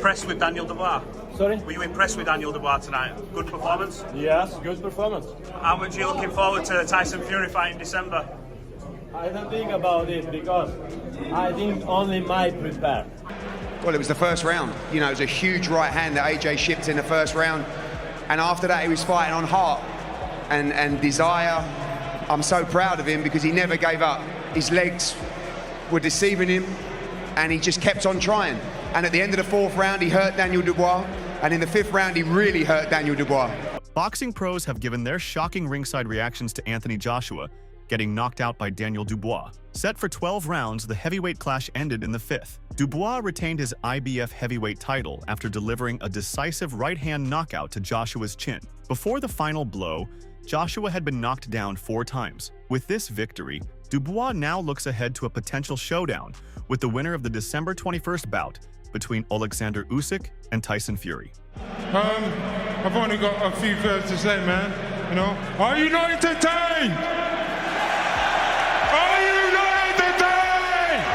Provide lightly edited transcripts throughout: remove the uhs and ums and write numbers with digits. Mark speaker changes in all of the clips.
Speaker 1: impressed with Daniel Dubois?
Speaker 2: Sorry?
Speaker 1: Were you impressed with Daniel Dubois tonight? Good performance?
Speaker 2: Yes, good performance.
Speaker 1: How much are you looking forward to the Tyson Fury fight in December?
Speaker 2: I don't think about it because I think only my prepare.
Speaker 3: Well, it was the first round. You know, it was a huge right hand that AJ shipped in the first round. And after that, he was fighting on heart and desire. I'm so proud of him because he never gave up. His legs were deceiving him and he just kept on trying. And at the end of the fourth round, he hurt Daniel Dubois. And in the fifth round, he really hurt Daniel Dubois.
Speaker 4: Boxing pros have given their shocking ringside reactions to Anthony Joshua, getting knocked out by Daniel Dubois. Set for 12 rounds, the heavyweight clash ended in the fifth. Dubois retained his IBF heavyweight title after delivering a decisive right-hand knockout to Joshua's chin. Before the final blow, Joshua had been knocked down 4 times. With this victory, Dubois now looks ahead to a potential showdown with the winner of the December 21st bout between Alexander Usyk and Tyson Fury.
Speaker 5: I've only got a few words to say, man. You know, are you not entertained? Are you not entertained?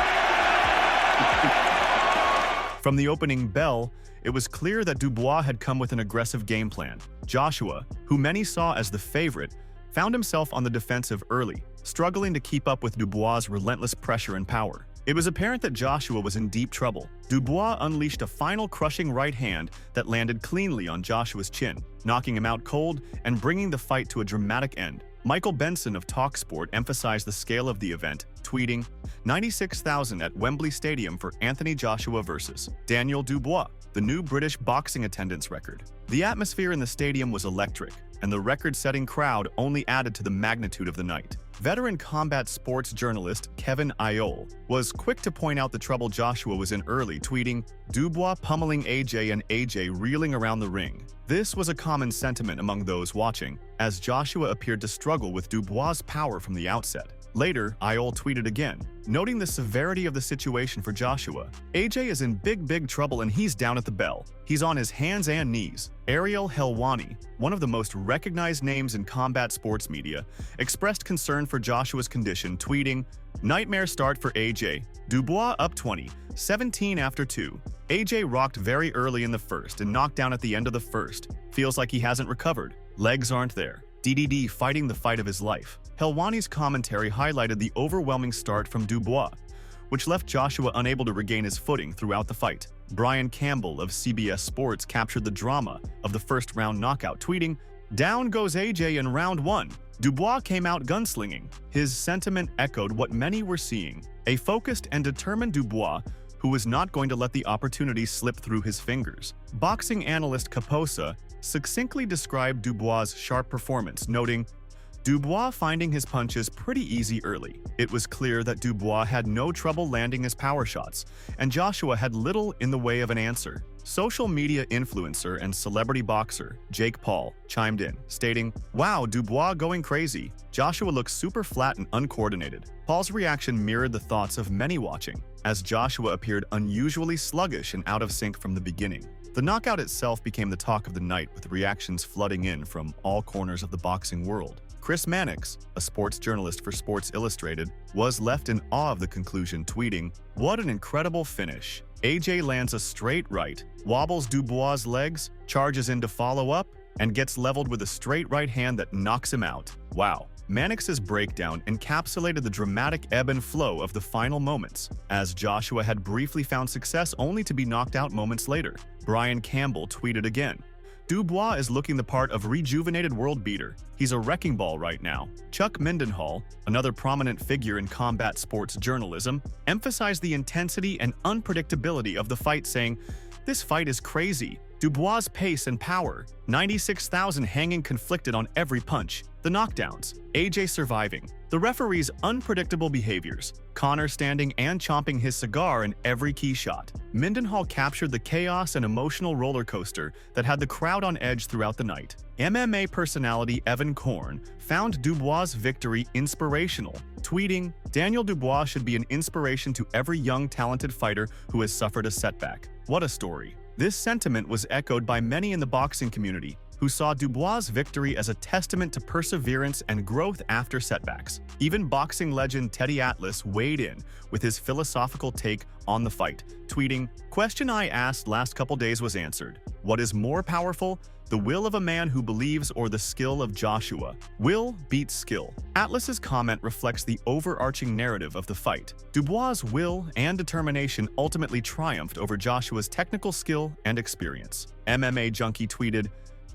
Speaker 4: From the opening bell, it was clear that Dubois had come with an aggressive game plan. Joshua, who many saw as the favorite, found himself on the defensive early, struggling to keep up with Dubois' relentless pressure and power. It was apparent that Joshua was in deep trouble. Dubois unleashed a final crushing right hand that landed cleanly on Joshua's chin, knocking him out cold and bringing the fight to a dramatic end. Michael Benson of TalkSport emphasized the scale of the event, tweeting, 96,000 at Wembley Stadium for Anthony Joshua versus Daniel Dubois, the new British boxing attendance record. The atmosphere in the stadium was electric, and the record-setting crowd only added to the magnitude of the night. Veteran combat sports journalist Kevin Iole was quick to point out the trouble Joshua was in early, tweeting, Dubois pummeling AJ and AJ reeling around the ring. This was a common sentiment among those watching, as Joshua appeared to struggle with Dubois' power from the outset. Later, Iole tweeted again, noting the severity of the situation for Joshua. AJ is in big trouble and he's down at the bell. He's on his hands and knees. Ariel Helwani, one of the most recognized names in combat sports media, expressed concern for Joshua's condition, tweeting, nightmare start for AJ. Dubois up 20, 17 after 2. AJ rocked very early in the first and knocked down at the end of the first. Feels like he hasn't recovered. Legs aren't there. DDD fighting the fight of his life. Helwani's commentary highlighted the overwhelming start from Dubois, which left Joshua unable to regain his footing throughout the fight. Brian Campbell of CBS Sports captured the drama of the first round knockout, tweeting, down goes AJ in round 1. Dubois came out gunslinging. His sentiment echoed what many were seeing, a focused and determined Dubois who was not going to let the opportunity slip through his fingers. Boxing analyst Caposa succinctly described Dubois' sharp performance, noting, Dubois finding his punches pretty easy early. It was clear that Dubois had no trouble landing his power shots, and Joshua had little in the way of an answer. Social media influencer and celebrity boxer Jake Paul chimed in, stating, wow, Dubois going crazy. Joshua looks super flat and uncoordinated. Paul's reaction mirrored the thoughts of many watching, as Joshua appeared unusually sluggish and out of sync from the beginning. The knockout itself became the talk of the night, with reactions flooding in from all corners of the boxing world. Chris Mannix, a sports journalist for Sports Illustrated, was left in awe of the conclusion, tweeting, what an incredible finish. AJ lands a straight right, wobbles Dubois' legs, charges in to follow up, and gets leveled with a straight right hand that knocks him out. Wow. Mannix's breakdown encapsulated the dramatic ebb and flow of the final moments, as Joshua had briefly found success only to be knocked out moments later. Brian Campbell tweeted again, Dubois is looking the part of rejuvenated world beater. He's a wrecking ball right now. Chuck Mindenhall, another prominent figure in combat sports journalism, emphasized the intensity and unpredictability of the fight, saying, this fight is crazy. Dubois' pace and power, 96,000 hanging conflicted on every punch. The knockdowns, AJ surviving. The referee's unpredictable behaviors, Connor standing and chomping his cigar in every key shot. Mindenhall captured the chaos and emotional roller coaster that had the crowd on edge throughout the night. MMA personality Evan Korn found Dubois' victory inspirational, tweeting, Daniel Dubois should be an inspiration to every young talented fighter who has suffered a setback. What a story. This sentiment was echoed by many in the boxing community, who saw Dubois' victory as a testament to perseverance and growth after setbacks. Even boxing legend Teddy Atlas weighed in with his philosophical take on the fight, tweeting, "Question I asked last couple days was answered. What is more powerful? The will of a man who believes or the skill of Joshua? Will beats skill." Atlas's comment reflects the overarching narrative of the fight. Dubois' will and determination ultimately triumphed over Joshua's technical skill and experience. MMA Junkie tweeted,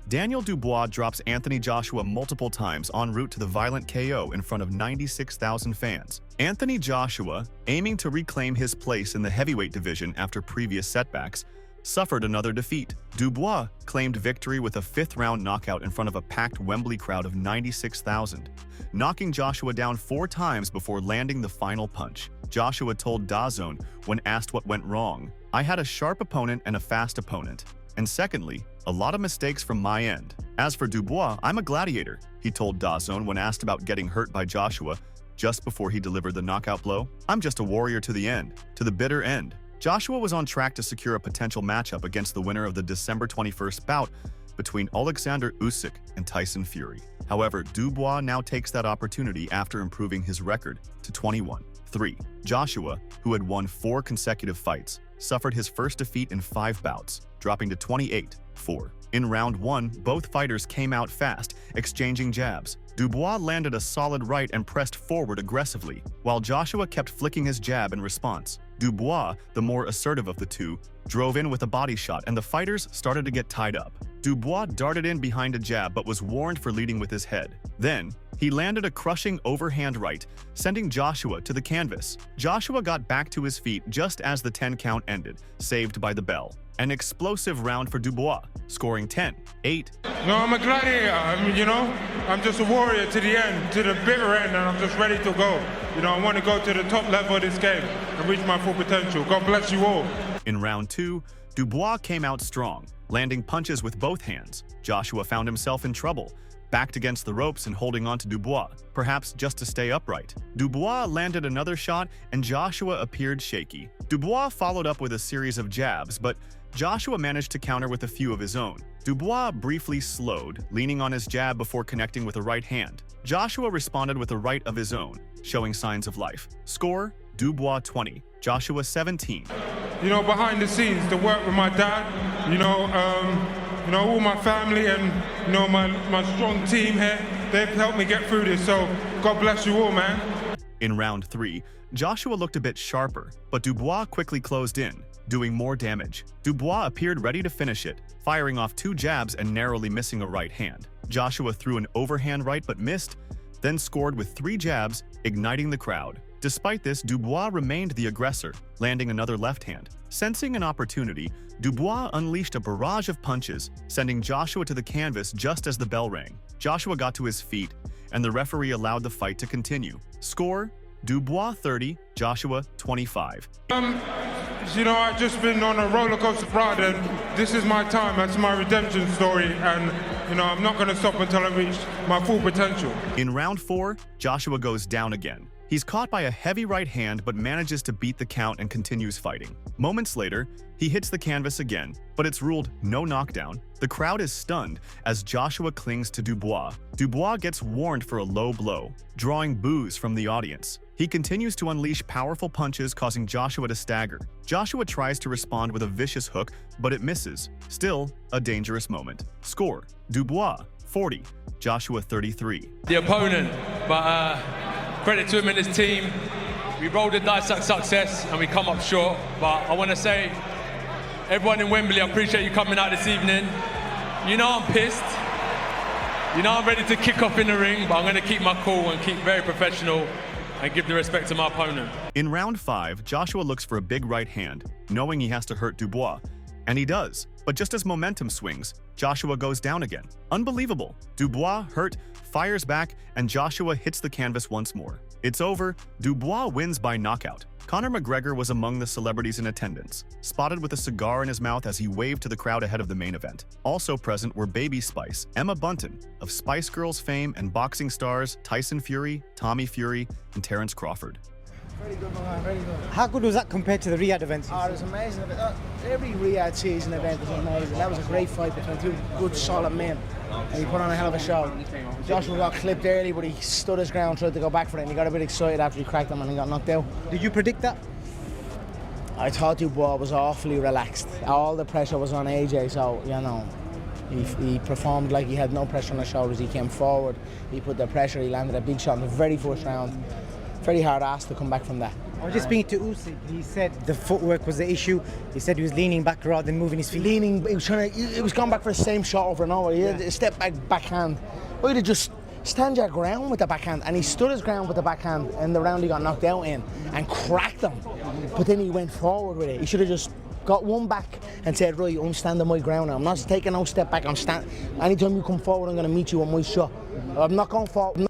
Speaker 4: "Daniel Dubois drops Anthony Joshua multiple times en route to the violent KO in front of 96,000 fans. Anthony Joshua, aiming to reclaim his place in the heavyweight division after previous setbacks, suffered another defeat. Dubois claimed victory with a fifth-round knockout in front of a packed Wembley crowd of 96,000, knocking Joshua down 4 times before landing the final punch. Joshua told DAZN when asked what went wrong, "I had a sharp opponent and a fast opponent. And secondly, a lot of mistakes from my end. As for Dubois, I'm a gladiator," he told DAZN when asked about getting hurt by Joshua just before he delivered the knockout blow. "I'm just a warrior to the end, to the bitter end." Joshua was on track to secure a potential matchup against the winner of the December 21st bout between Alexander Usyk and Tyson Fury. However, Dubois now takes that opportunity after improving his record to 21-3. Joshua, who had won 4 consecutive fights, suffered his first defeat in 5 bouts, dropping to 28-4. In round 1, both fighters came out fast, exchanging jabs. Dubois landed a solid right and pressed forward aggressively, while Joshua kept flicking his jab in response. Dubois, the more assertive of the two, drove in with a body shot and the fighters started to get tied up. Dubois darted in behind a jab but was warned for leading with his head. Then, he landed a crushing overhand right, sending Joshua to the canvas. Joshua got back to his feet just as the 10 count ended, saved by the bell. An explosive round for Dubois, scoring 10-8.
Speaker 5: No, I'm a gladiator. I'm just a warrior to the end, to the bitter end, and I'm just ready to go. I want to go to the top level of this game and reach my full potential. God bless you all.
Speaker 4: In round 2, Dubois came out strong, landing punches with both hands. Joshua found himself in trouble, backed against the ropes and holding on to Dubois, perhaps just to stay upright. Dubois landed another shot and Joshua appeared shaky. Dubois followed up with a series of jabs, but Joshua managed to counter with a few of his own. Dubois briefly slowed, leaning on his jab before connecting with a right hand. Joshua responded with a right of his own, showing signs of life. Score, Dubois 20, Joshua 17.
Speaker 5: Behind the scenes, the work with my dad, all my family and, my strong team here, they've helped me get through this, so God bless you all, man.
Speaker 4: In round 3, Joshua looked a bit sharper, but Dubois quickly closed in, doing more damage. Dubois appeared ready to finish it, firing off 2 jabs and narrowly missing a right hand. Joshua threw an overhand right but missed, then scored with 3 jabs, igniting the crowd. Despite this, Dubois remained the aggressor, landing another left hand. Sensing an opportunity, Dubois unleashed a barrage of punches, sending Joshua to the canvas just as the bell rang. Joshua got to his feet, and the referee allowed the fight to continue. Score, Dubois 30, Joshua 25.
Speaker 5: I've just been on a roller coaster ride, and this is my time. That's my redemption story, and I'm not going to stop until I reach my full potential.
Speaker 4: In round 4, Joshua goes down again. He's caught by a heavy right hand but manages to beat the count and continues fighting. Moments later, he hits the canvas again, but it's ruled no knockdown. The crowd is stunned as Joshua clings to Dubois. Dubois gets warned for a low blow, drawing boos from the audience. He continues to unleash powerful punches, causing Joshua to stagger. Joshua tries to respond with a vicious hook, but it misses. Still, a dangerous moment. Score, Dubois 40, Joshua 33.
Speaker 6: The opponent, but credit to him and his team. We rolled the dice at success and we come up short, but I want to say, everyone in Wembley, I appreciate you coming out this evening. I'm pissed. I'm ready to kick off in the ring, but I'm going to keep my cool and keep very professional and give the respect to my opponent.
Speaker 4: In round 5, Joshua looks for a big right hand, knowing he has to hurt Dubois. And he does. But just as momentum swings, Joshua goes down again. Unbelievable. Dubois, hurt, fires back, and Joshua hits the canvas once more. It's over. Dubois wins by knockout. Conor McGregor was among the celebrities in attendance, spotted with a cigar in his mouth as he waved to the crowd ahead of the main event. Also present were Baby Spice, Emma Bunton, of Spice Girls fame, and boxing stars Tyson Fury, Tommy Fury, and Terrence Crawford.
Speaker 7: Very good, man, very good.
Speaker 8: How good was that compared to the Riyadh events?
Speaker 7: Oh, it was amazing. Every Riyadh season event was amazing. That was a great fight between two good, solid men. And he put on a hell of a show. Joshua got clipped early, but he stood his ground, tried to go back for it, and he got a bit excited after he cracked him and he got knocked out.
Speaker 8: Did you predict that?
Speaker 7: I thought Dubois was awfully relaxed. All the pressure was on AJ, so, you know, he performed like he had no pressure on his shoulders. He came forward, he put the pressure, he landed a big shot in the very first round. Very hard ass to come back from that.
Speaker 8: I was just speaking to Usyk. He said the footwork was the issue. He said he was leaning back rather than moving his feet.
Speaker 7: He was going back for the same shot over and over. He had a step back backhand. I'd have just stand your ground with the backhand, and he stood his ground with the backhand in the round he got knocked out in and cracked him. But then he went forward with it. He should have just got one back and said, right, I'm standing my ground now. I'm not taking no step back. Anytime you come forward, I'm going to meet you on my shot. I'm not going forward.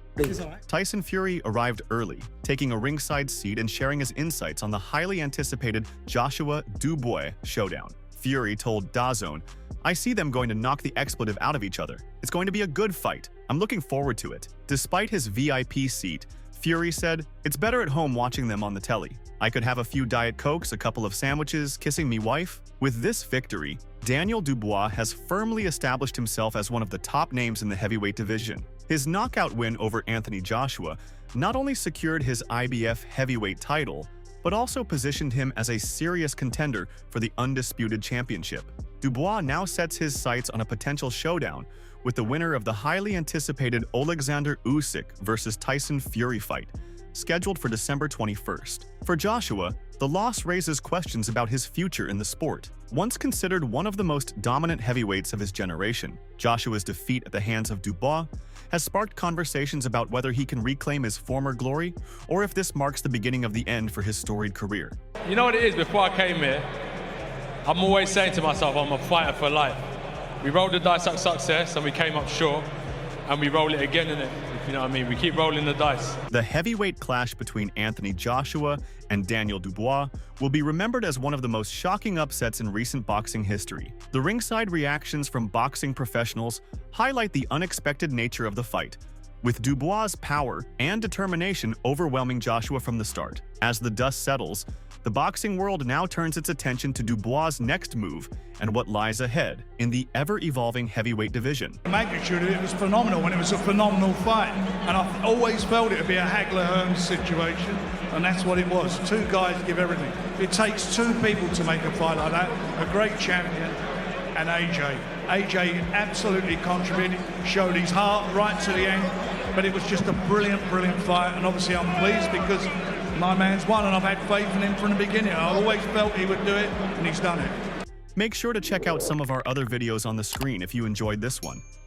Speaker 4: Tyson Fury arrived early, taking a ringside seat and sharing his insights on the highly anticipated Joshua Dubois showdown. Fury told DAZN, "I see them going to knock the expletive out of each other. It's going to be a good fight. I'm looking forward to it." Despite his VIP seat, Fury said, "It's better at home watching them on the telly. I could have a few Diet Cokes, a couple of sandwiches, kissing me wife." With this victory, Daniel Dubois has firmly established himself as one of the top names in the heavyweight division. His knockout win over Anthony Joshua not only secured his IBF heavyweight title, but also positioned him as a serious contender for the undisputed championship. Dubois now sets his sights on a potential showdown with the winner of the highly anticipated Alexander Usyk versus Tyson Fury fight, scheduled for December 21st. For Joshua, the loss raises questions about his future in the sport. Once considered one of the most dominant heavyweights of his generation, Joshua's defeat at the hands of Dubois has sparked conversations about whether he can reclaim his former glory or if this marks the beginning of the end for his storied career.
Speaker 6: You know what it is, before I came here, I'm always saying to myself, I'm a fighter for life. We rolled the dice at success and we came up short, and we roll it again, innit? If you know what I mean, we keep rolling the dice.
Speaker 4: The heavyweight clash between Anthony Joshua and Daniel Dubois will be remembered as one of the most shocking upsets in recent boxing history. The ringside reactions from boxing professionals highlight the unexpected nature of the fight, with Dubois' power and determination overwhelming Joshua from the start. As the dust settles, the boxing world now turns its attention to Dubois' next move and what lies ahead in the ever-evolving heavyweight division.
Speaker 9: The magnitude of it was phenomenal, and it was a phenomenal fight. And I've always felt it to be a Hagler-Hearns situation, and that's what it was. Two guys give everything. It takes two people to make a fight like that, a great champion and AJ. AJ absolutely contributed, showed his heart right to the end, but it was just a brilliant, brilliant fight, and obviously I'm pleased because my man's won, and I've had faith in him from the beginning. I always felt he would do it, and he's done it.
Speaker 4: Make sure to check out some of our other videos on the screen if you enjoyed this one.